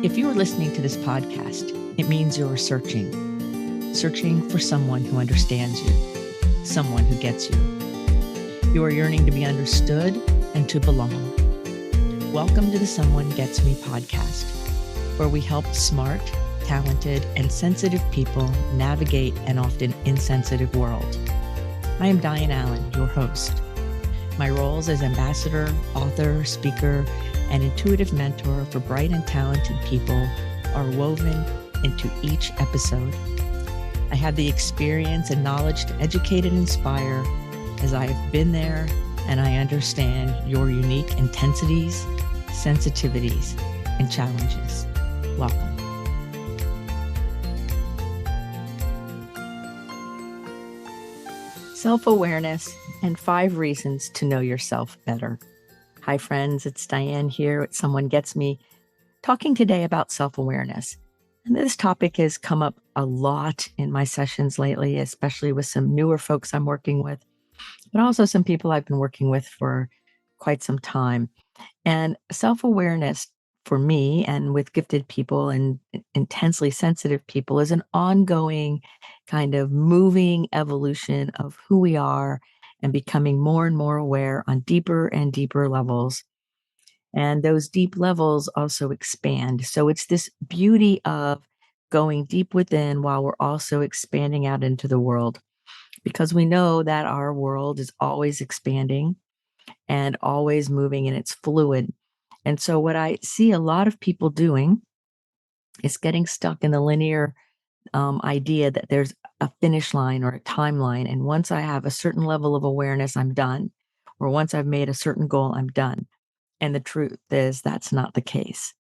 If you are listening to this podcast, it means you're searching for someone who understands you, someone who gets you. You are yearning to be understood and to belong. Welcome to the Someone Gets Me podcast, where we help smart, talented, and sensitive people navigate an often insensitive world. I am Dianne A, your host. My roles as ambassador, author, speaker, and intuitive mentor for bright and talented people are woven into each episode. I have the experience and knowledge to educate and inspire, as I have been there and I understand your unique intensities, sensitivities, and challenges. Welcome. Self-awareness and 5 reasons to know yourself better. Hi, friends. It's Dianne here at Someone Gets Me, talking today about self-awareness. And this topic has come up a lot in my sessions lately, especially with some newer folks I'm working with, but also some people I've been working with for quite some time. And self-awareness for me and with gifted people and intensely sensitive people is an ongoing kind of moving evolution of who we are and becoming more and more aware on deeper and deeper levels. And those deep levels also expand. So it's this beauty of going deep within while we're also expanding out into the world, because we know that our world is always expanding and always moving and it's fluid. And so what I see a lot of people doing is getting stuck in the linear idea that there's a finish line or a timeline. And once I have a certain level of awareness, I'm done. Or once I've made a certain goal, I'm done. And the truth is that's not the case.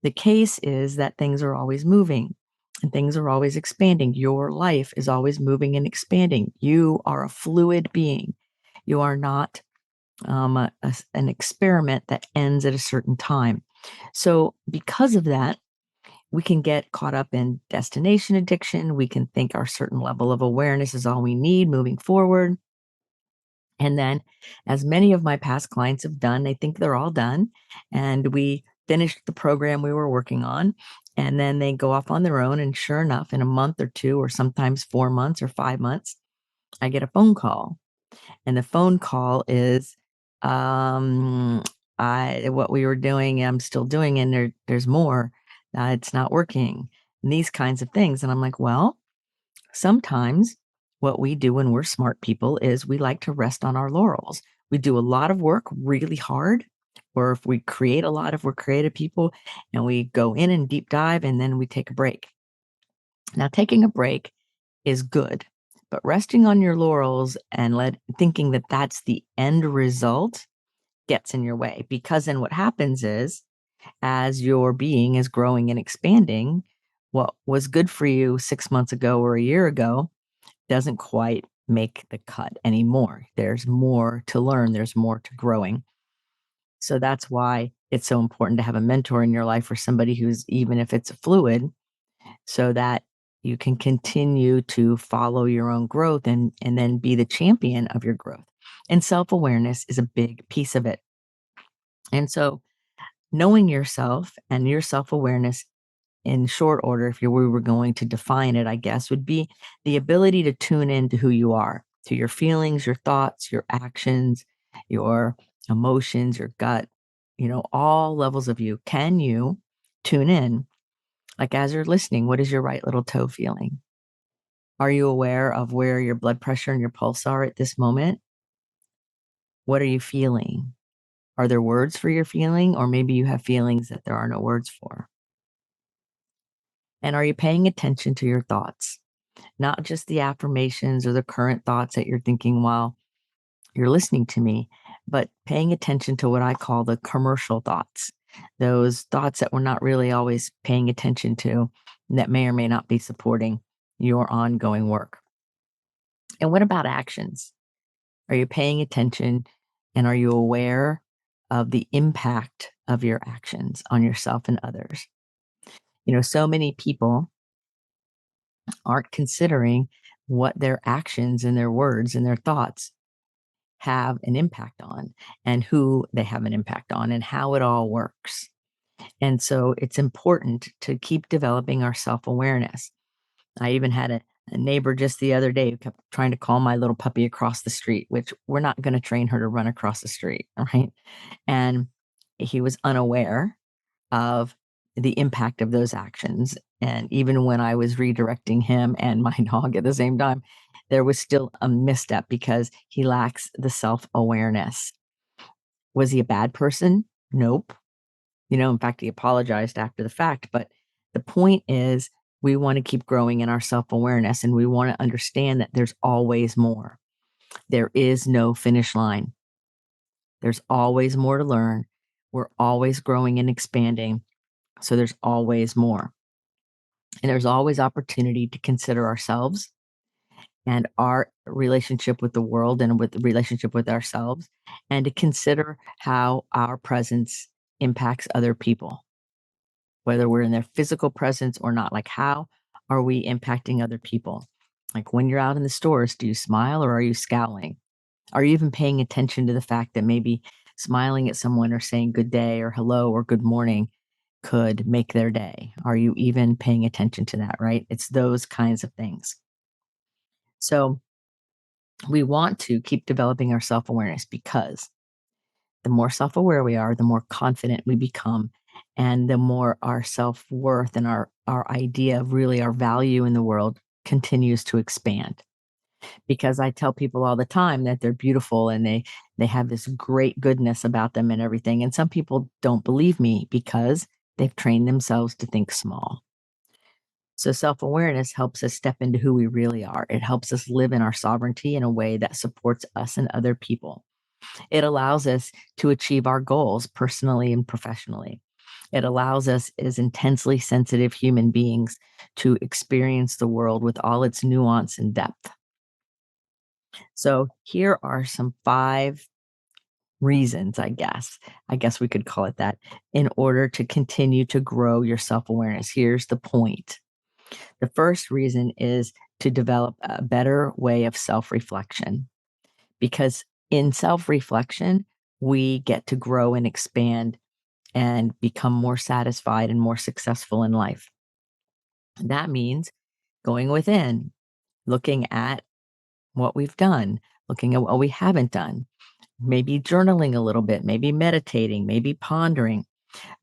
The case is that things are always moving and things are always expanding. Your life is always moving and expanding. You are a fluid being. You are not an experiment that ends at a certain time. So because of that, we can get caught up in destination addiction. We can think our certain level of awareness is all we need moving forward. And then, as many of my past clients have done, they think they're all done. And we finished the program we were working on. And then they go off on their own. And sure enough, in a month or 2, or sometimes 4 months or 5 months, I get a phone call. And the phone call is, what we were doing, I'm still doing, and there's more. It's not working, and these kinds of things. And I'm like, well, sometimes what we do when we're smart people is we like to rest on our laurels. We do a lot of work really hard, or if we create a lot, if we're creative people, and we go in and deep dive, and then we take a break. Now, taking a break is good, but resting on your laurels and thinking that that's the end result gets in your way, because then what happens is, as your being is growing and expanding, what was good for you 6 months ago or a year ago doesn't quite make the cut anymore. There's more to learn. There's more to growing. So that's why it's so important to have a mentor in your life, or somebody who's, even if it's fluid, so that you can continue to follow your own growth and then be the champion of your growth. And self-awareness is a big piece of it. And so knowing yourself and your self-awareness, in short order, if we were going to define it, I guess, would be the ability to tune into who you are, to your feelings, your thoughts, your actions, your emotions, your gut, all levels of you. Can you tune in? Like, as you're listening, what is your right little toe feeling? Are you aware of where your blood pressure and your pulse are at this moment? What are you feeling? Are there words for your feeling? Or maybe you have feelings that there are no words for. And are you paying attention to your thoughts? Not just the affirmations or the current thoughts that you're thinking while you're listening to me, but paying attention to what I call the commercial thoughts, those thoughts that we're not really always paying attention to, that may or may not be supporting your ongoing work. And what about actions? Are you paying attention, and are you aware of the impact of your actions on yourself and others? So many people aren't considering what their actions and their words and their thoughts have an impact on, and who they have an impact on, and how it all works. And so it's important to keep developing our self awareness. I even had a neighbor just the other day who kept trying to call my little puppy across the street, which we're not going to train her to run across the street. Right. And he was unaware of the impact of those actions. And even when I was redirecting him and my dog at the same time, there was still a misstep because he lacks the self awareness. Was he a bad person? Nope. In fact, he apologized after the fact. But the point is, we want to keep growing in our self awareness and we want to understand that there's always more. There is no finish line. There's always more to learn. We're always growing and expanding. So there's always more. And there's always opportunity to consider ourselves and our relationship with the world and with the relationship with ourselves, and to consider how our presence impacts other people, whether we're in their physical presence or not. Like, how are we impacting other people? Like, when you're out in the stores, do you smile or are you scowling? Are you even paying attention to the fact that maybe smiling at someone or saying good day or hello or good morning could make their day? Are you even paying attention to that, right? It's those kinds of things. So we want to keep developing our self awareness because the more self aware we are, the more confident we become, and the more our self worth and our idea of really our value in the world continues to expand. Because I tell people all the time that they're beautiful and they have this great goodness about them and everything. And some people don't believe me because they've trained themselves to think small. So self awareness helps us step into who we really are. It helps us live in our sovereignty in a way that supports us and other people. It allows us to achieve our goals personally and professionally. It allows us as intensely sensitive human beings to experience the world with all its nuance and depth. So here are some 5 reasons, I guess we could call it that, in order to continue to grow your self-awareness. Here's the point. The first reason is to develop a better way of self-reflection, because in self-reflection, we get to grow and expand and become more satisfied and more successful in life. That means going within, looking at what we've done, looking at what we haven't done, maybe journaling a little bit, maybe meditating, maybe pondering,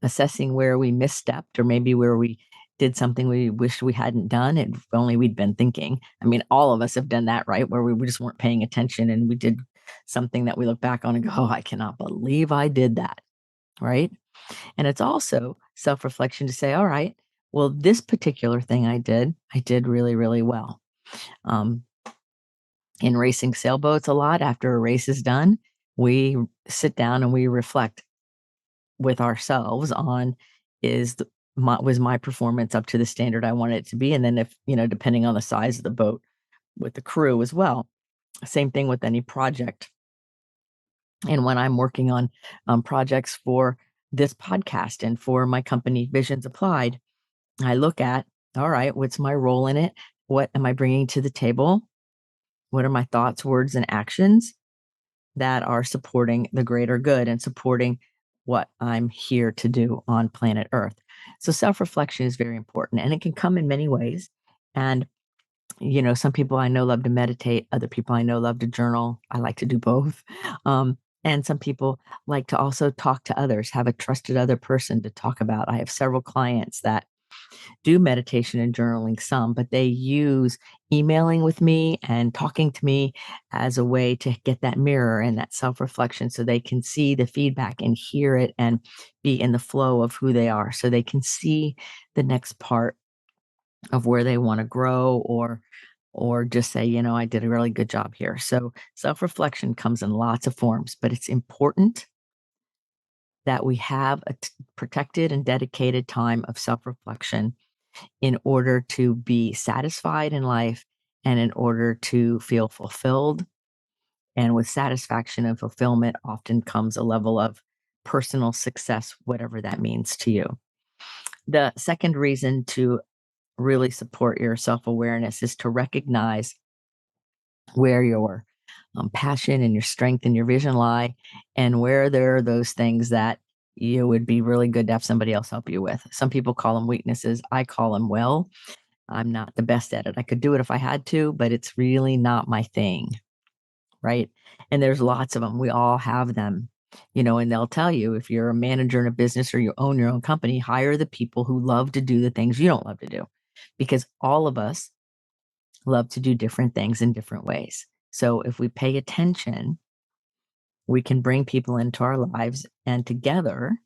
assessing where we misstepped or maybe where we did something we wish we hadn't done. And if only we'd been thinking. I mean, all of us have done that, right? Where we just weren't paying attention and we did something that we look back on and go, oh, I cannot believe I did that, right? And it's also self reflection to say, all right, well, this particular thing I did really, really well. Um, in racing sailboats a lot, after a race is done, we sit down and we reflect with ourselves on, was my performance up to the standard I wanted it to be? And then if, depending on the size of the boat, with the crew as well. Same thing with any project. And when I'm working on projects for this podcast and for my company Visions Applied, I look at, all right, what's my role in it? What am I bringing to the table? What are my thoughts, words, and actions that are supporting the greater good and supporting what I'm here to do on planet Earth? So self reflection is very important and it can come in many ways. And, some people I know love to meditate, other people I know love to journal. I like to do both. And some people like to also talk to others, have a trusted other person to talk about. I have several clients that do meditation and journaling some, but they use emailing with me and talking to me as a way to get that mirror and that self reflection so they can see the feedback and hear it and be in the flow of who they are. So they can see the next part of where they want to grow or just say, I did a really good job here. So self reflection comes in lots of forms, but it's important that we have a protected and dedicated time of self reflection in order to be satisfied in life and in order to feel fulfilled. And with satisfaction and fulfillment often comes a level of personal success, whatever that means to you. The second reason to really support your self awareness is to recognize where your passion and your strength and your vision lie, and where there are those things that it would be really good to have somebody else help you with. Some people call them weaknesses. I call them, well, I'm not the best at it. I could do it if I had to, but it's really not my thing. Right. And there's lots of them. We all have them, and they'll tell you if you're a manager in a business or you own your own company, hire the people who love to do the things you don't love to do, because all of us love to do different things in different ways. So if we pay attention, we can bring people into our lives, and together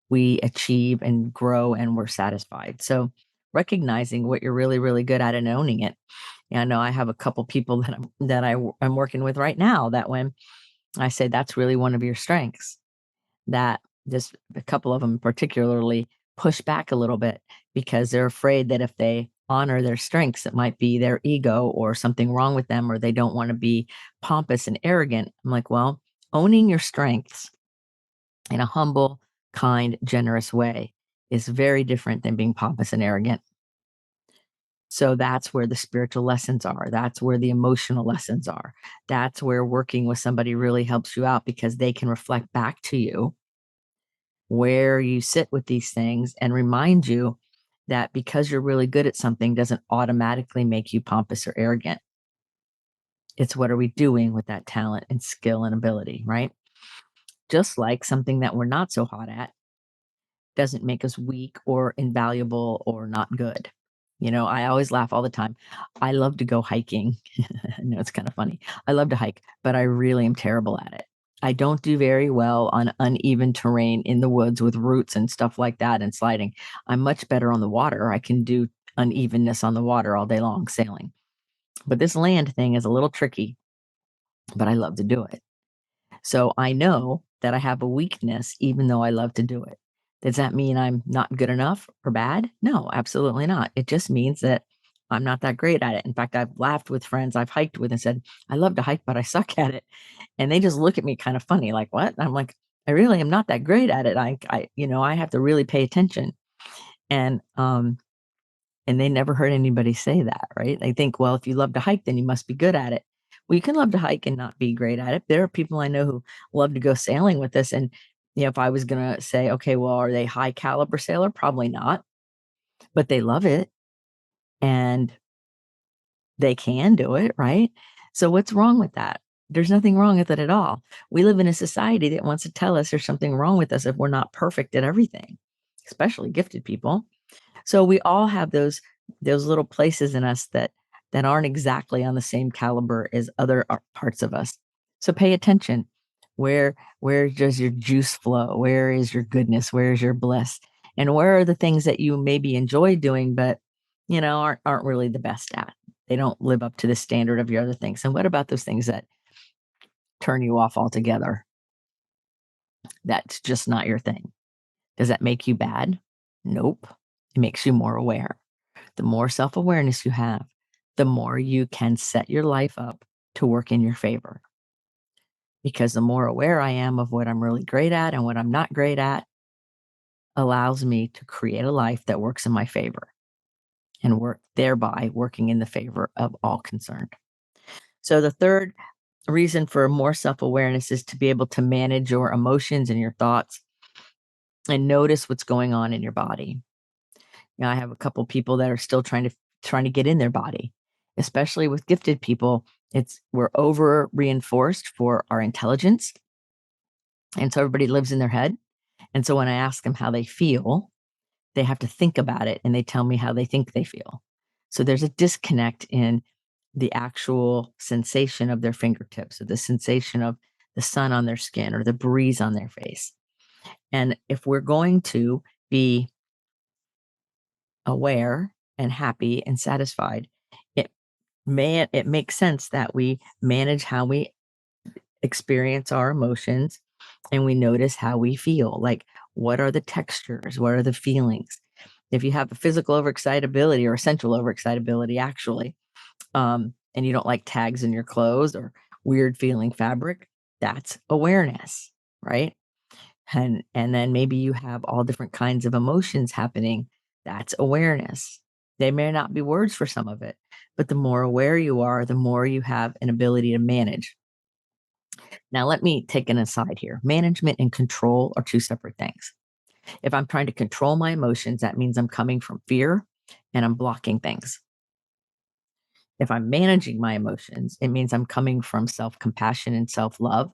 we achieve and grow and we're satisfied. So recognizing what you're really, really good at and owning it. I know I have a couple people I'm working with right now that when I say that's really one of your strengths, that just a couple of them particularly push back a little bit because they're afraid that if they honor their strengths, it might be their ego or something wrong with them, or they don't want to be pompous and arrogant. I'm like, well, owning your strengths in a humble, kind, generous way is very different than being pompous and arrogant. So that's where the spiritual lessons are. That's where the emotional lessons are. That's where working with somebody really helps you out, because they can reflect back to you where you sit with these things and remind you that because you're really good at something doesn't automatically make you pompous or arrogant. It's what are we doing with that talent and skill and ability, right? Just like something that we're not so hot at doesn't make us weak or invaluable or not good. I always laugh all the time. I love to go hiking. I know it's kind of funny. I love to hike, but I really am terrible at it. I don't do very well on uneven terrain in the woods with roots and stuff like that and sliding. I'm much better on the water. I can do unevenness on the water all day long, sailing. But this land thing is a little tricky, but I love to do it. So I know that I have a weakness, even though I love to do it. Does that mean I'm not good enough or bad? No, absolutely not. It just means that I'm not that great at it. In fact, I've laughed with friends I've hiked with and said, I love to hike, but I suck at it. And they just look at me kind of funny, like, what? And I'm like, I really am not that great at it. I have to really pay attention. And, and they never heard anybody say that, right? They think, well, if you love to hike, then you must be good at it. Well, you can love to hike and not be great at it. There are people I know who love to go sailing with us. And, if I was going to say, okay, well, are they high caliber sailor? Probably not, but they love it and they can do it, right? So what's wrong with that? There's nothing wrong with it at all. We live in a society that wants to tell us there's something wrong with us if we're not perfect at everything, especially gifted people. So we all have those little places in us that aren't exactly on the same caliber as other parts of us. So pay attention. Where does your juice flow? Where is your goodness? Where is your bliss? And where are the things that you maybe enjoy doing, but aren't really the best at? They don't live up to the standard of your other things. And what about those things that turn you off altogether? That's just not your thing. Does that make you bad? Nope. It makes you more aware. The more self awareness you have, the more you can set your life up to work in your favor. Because the more aware I am of what I'm really great at and what I'm not great at, allows me to create a life that works in my favor and thereby working in the favor of all concerned. So the third reason for more self awareness is to be able to manage your emotions and your thoughts and notice what's going on in your body. I have a couple people that are still trying to get in their body, especially with gifted people. We're over reinforced for our intelligence. And so everybody lives in their head. And so when I ask them how they feel, they have to think about it and they tell me how they think they feel. So there's a disconnect in the actual sensation of their fingertips, or the sensation of the sun on their skin or the breeze on their face. And if we're going to be aware and happy and satisfied, it makes sense that we manage how we experience our emotions and we notice how we feel. Like, what are the textures? What are the feelings? If you have a physical overexcitability or a central overexcitability, actually, and you don't like tags in your clothes or weird feeling fabric, that's awareness, right? And then maybe you have all different kinds of emotions happening. That's awareness. They may not be words for some of it, but the more aware you are, the more you have an ability to manage. Now, let me take an aside here. Management and control are two separate things. If I'm trying to control my emotions, that means I'm coming from fear and I'm blocking things. If I'm managing my emotions, it means I'm coming from self compassion and self love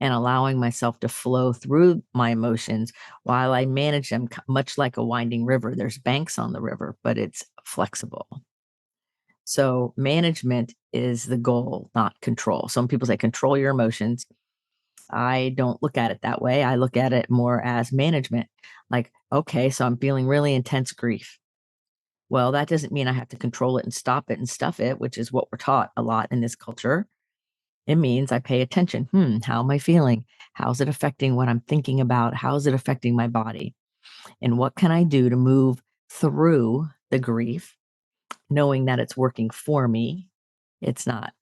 and allowing myself to flow through my emotions while I manage them, much like a winding river. There's banks on the river, but it's flexible. So, management is the goal, not control. Some people say control your emotions. I don't look at it that way. I look at it more as management. Like, okay, so I'm feeling really intense grief. Well, that doesn't mean I have to control it and stop it and stuff it, which is what we're taught a lot in this culture. It means I pay attention. How am I feeling? How's it affecting what I'm thinking about? How's it affecting my body? And what can I do to move through the grief, knowing that it's working for me? It's not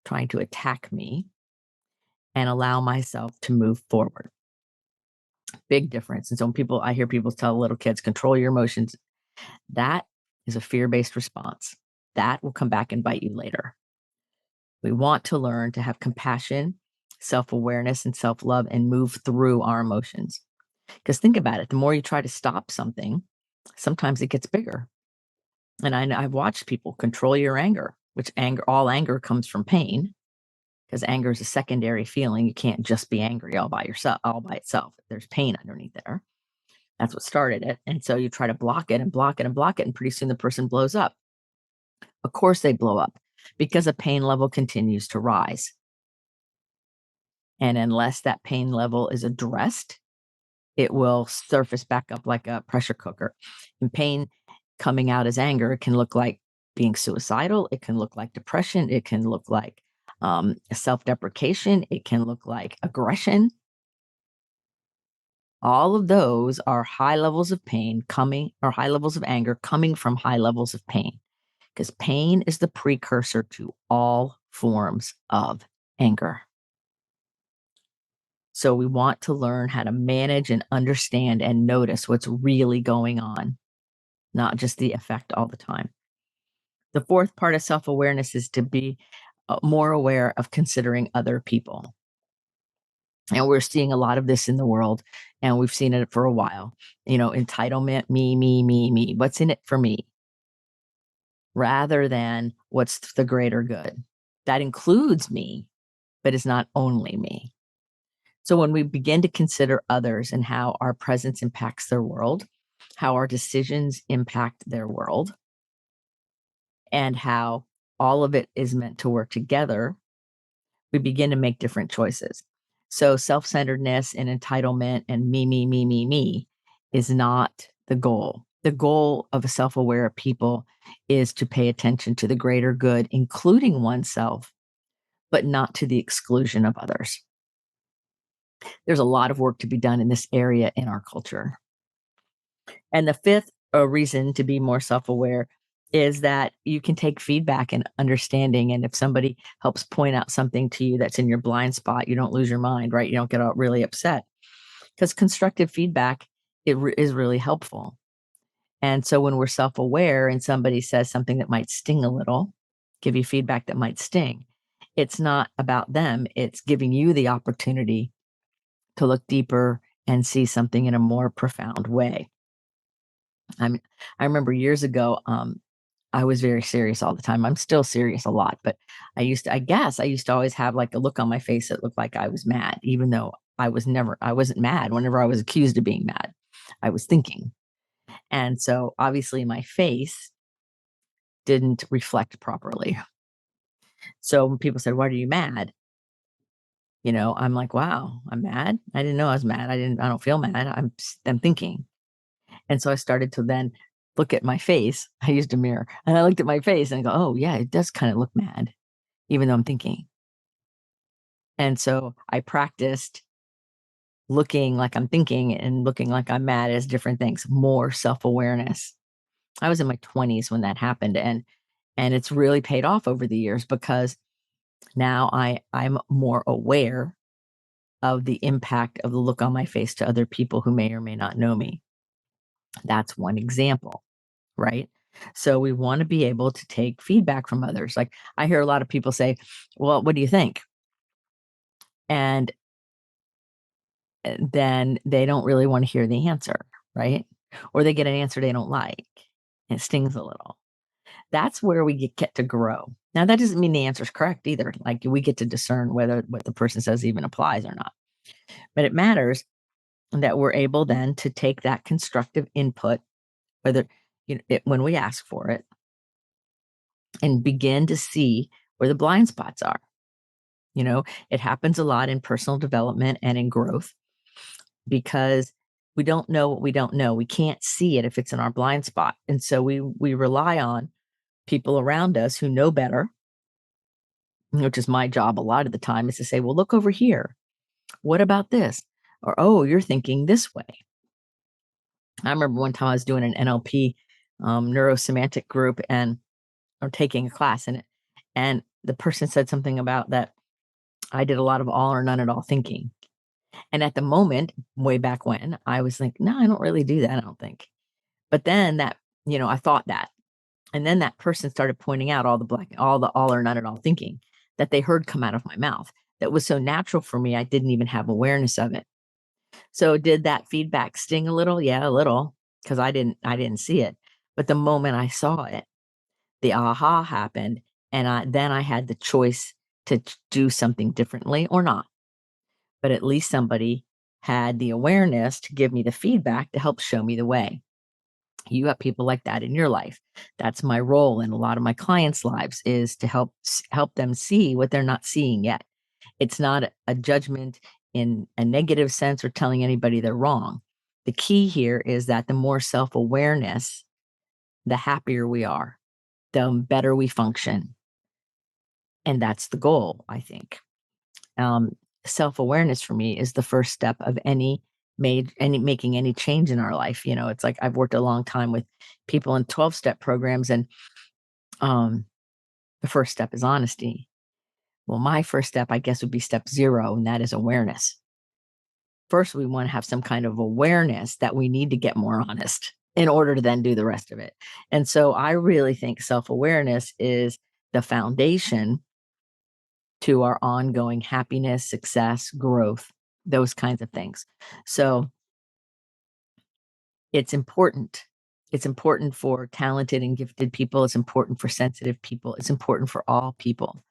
trying to attack me, and allow myself to move forward. Big difference. And so when I hear people tell little kids, control your emotions, that is a fear based response. That will come back and bite you later. We want to learn to have compassion, self awareness, and self love and move through our emotions. Because think about it, the more you try to stop something, sometimes it gets bigger. And I've watched people control your anger, which all anger comes from pain, because anger is a secondary feeling. You can't just be angry all by itself. There's pain underneath there. That's what started it. And so you try to block it and block it and block it, and pretty soon the person blows up. Of course, they blow up because a pain level continues to rise. And unless that pain level is addressed, it will surface back up like a pressure cooker. And pain coming out as anger, it can look like being suicidal. It can look like depression. It can look like self deprecation. It can look like aggression. All of those are high levels of pain coming, or high levels of anger coming from high levels of pain, because pain is the precursor to all forms of anger. So we want to learn how to manage and understand and notice what's really going on, not just the effect all the time. The fourth part of self awareness is to be more aware of considering other people. And we're seeing a lot of this in the world, and we've seen it for a while. Entitlement, me, me, me, me. What's in it for me? Rather than what's the greater good. That includes me, but is not only me. So when we begin to consider others and how our presence impacts their world, how our decisions impact their world, and how all of it is meant to work together, we begin to make different choices. So self centeredness and entitlement and me, me, me, me, me is not the goal. The goal of a self aware people is to pay attention to the greater good, including oneself, but not to the exclusion of others. There's a lot of work to be done in this area in our culture. And the fifth reason to be more self aware is that you can take feedback and understanding. And if somebody helps point out something to you that's in your blind spot, you don't lose your mind, right? You don't get all really upset, because constructive feedback is really helpful. And so when we're self aware and somebody says something that might sting a little, give you feedback that might sting, it's not about them. It's giving you the opportunity to look deeper and see something in a more profound way. I remember years ago, I was very serious all the time. I'm still serious a lot, but I guess I used to always have like a look on my face that looked like I was mad, even though I wasn't mad whenever I was accused of being mad. I was thinking. And so obviously my face didn't reflect properly. So when people said, "Why are you mad?" I'm like, wow, I'm mad. I didn't know I was mad. I don't feel mad. I'm thinking. And so I started to then look at my face. I used a mirror and I looked at my face and I go, oh, yeah, it does kind of look mad, even though I'm thinking. And so I practiced looking like I'm thinking and looking like I'm mad as different things, more self awareness. I was in my 20s when that happened. And it's really paid off over the years, because now I'm more aware of the impact of the look on my face to other people who may or may not know me. That's one example. Right? So we want to be able to take feedback from others. Like, I hear a lot of people say, well, what do you think? And then they don't really want to hear the answer, right? Or they get an answer they don't like. And it stings a little. That's where we get to grow. Now, that doesn't mean the answer is correct either. Like, we get to discern whether what the person says even applies or not. But it matters that we're able then to take that constructive input, whether when we ask for it, and begin to see where the blind spots are. It happens a lot in personal development and in growth because we don't know what we don't know. We can't see it if it's in our blind spot. And so we rely on people around us who know better, which is my job a lot of the time, is to say, well, look over here. What about this? Or, oh, you're thinking this way. I remember one time I was doing an NLP neurosemantic group and or taking a class in it. And the person said something about that I did a lot of all or none at all thinking. And at the moment, way back when, I was like, no, I don't really do that, I don't think. But then I thought that. And then that person started pointing out all the all or none at all thinking that they heard come out of my mouth. That was so natural for me, I didn't even have awareness of it. So did that feedback sting a little? Yeah, a little, because I didn't see it. But the moment I saw it, the aha happened, and then I had the choice to do something differently or not. But at least somebody had the awareness to give me the feedback to help show me the way. You have people like that in your life. That's my role in a lot of my clients' lives, is to help them see what they're not seeing yet. It's not a judgment in a negative sense or telling anybody they're wrong. The key here is that the more self-awareness, the happier we are, the better we function. And that's the goal, I think. Self-awareness for me is the first step of making any change in our life. It's like I've worked a long time with people in 12-step programs, and the first step is honesty. Well, my first step, I guess, would be step 0, and that is awareness. First, we want to have some kind of awareness that we need to get more honest in order to then do the rest of it. And so I really think self-awareness is the foundation to our ongoing happiness, success, growth, those kinds of things. So it's important. It's important for talented and gifted people. It's important for sensitive people. It's important for all people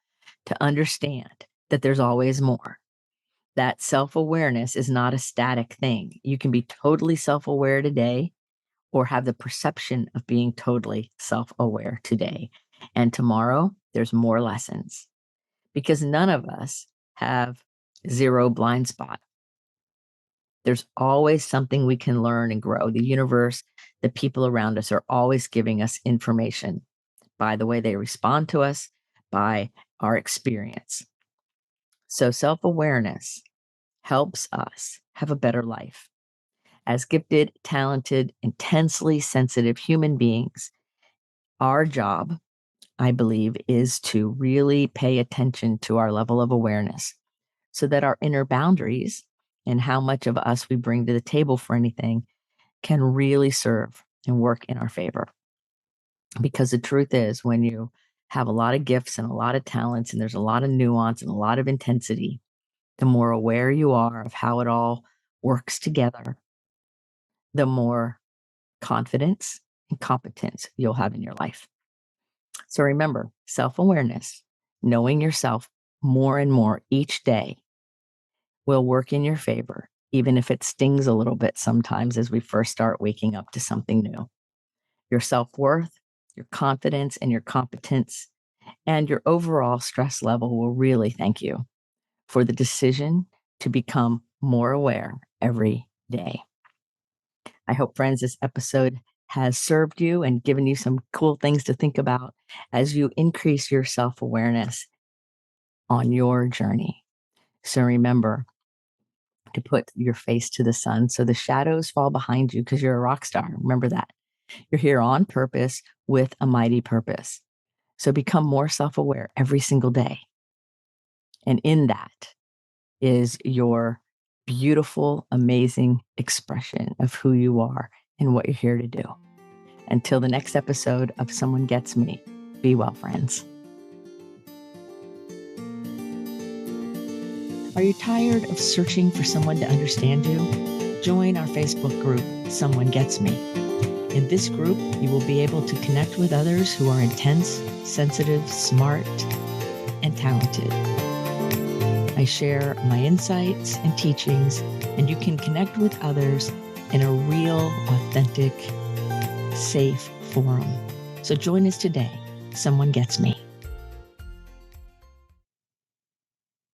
to understand that there's always more. That self-awareness is not a static thing. You can be totally self-aware today or have the perception of being totally self-aware today. And tomorrow, there's more lessons because none of us have 0 blind spot. There's always something we can learn and grow. The universe, the people around us are always giving us information by the way they respond to us, by our experience. So self-awareness helps us have a better life. As gifted, talented, intensely sensitive human beings, our job, I believe, is to really pay attention to our level of awareness so that our inner boundaries and how much of us we bring to the table for anything can really serve and work in our favor. Because the truth is, when you have a lot of gifts and a lot of talents and there's a lot of nuance and a lot of intensity, the more aware you are of how it all works together, the more confidence and competence you'll have in your life. So remember, self-awareness, knowing yourself more and more each day, will work in your favor, even if it stings a little bit sometimes as we first start waking up to something new. Your self-worth, your confidence, and your competence, and your overall stress level will really thank you for the decision to become more aware every day. I hope, friends, this episode has served you and given you some cool things to think about as you increase your self-awareness on your journey. So remember to put your face to the sun so the shadows fall behind you because you're a rock star. Remember that. You're here on purpose with a mighty purpose. So become more self-aware every single day. And in that is your beautiful, amazing expression of who you are and what you're here to do. Until the next episode of Someone Gets Me, be well, friends. Are you tired of searching for someone to understand you? Join our Facebook group, Someone Gets Me. In this group, you will be able to connect with others who are intense, sensitive, smart, and talented. I share my insights and teachings, and you can connect with others in a real, authentic, safe forum. So join us today. Someone Gets Me.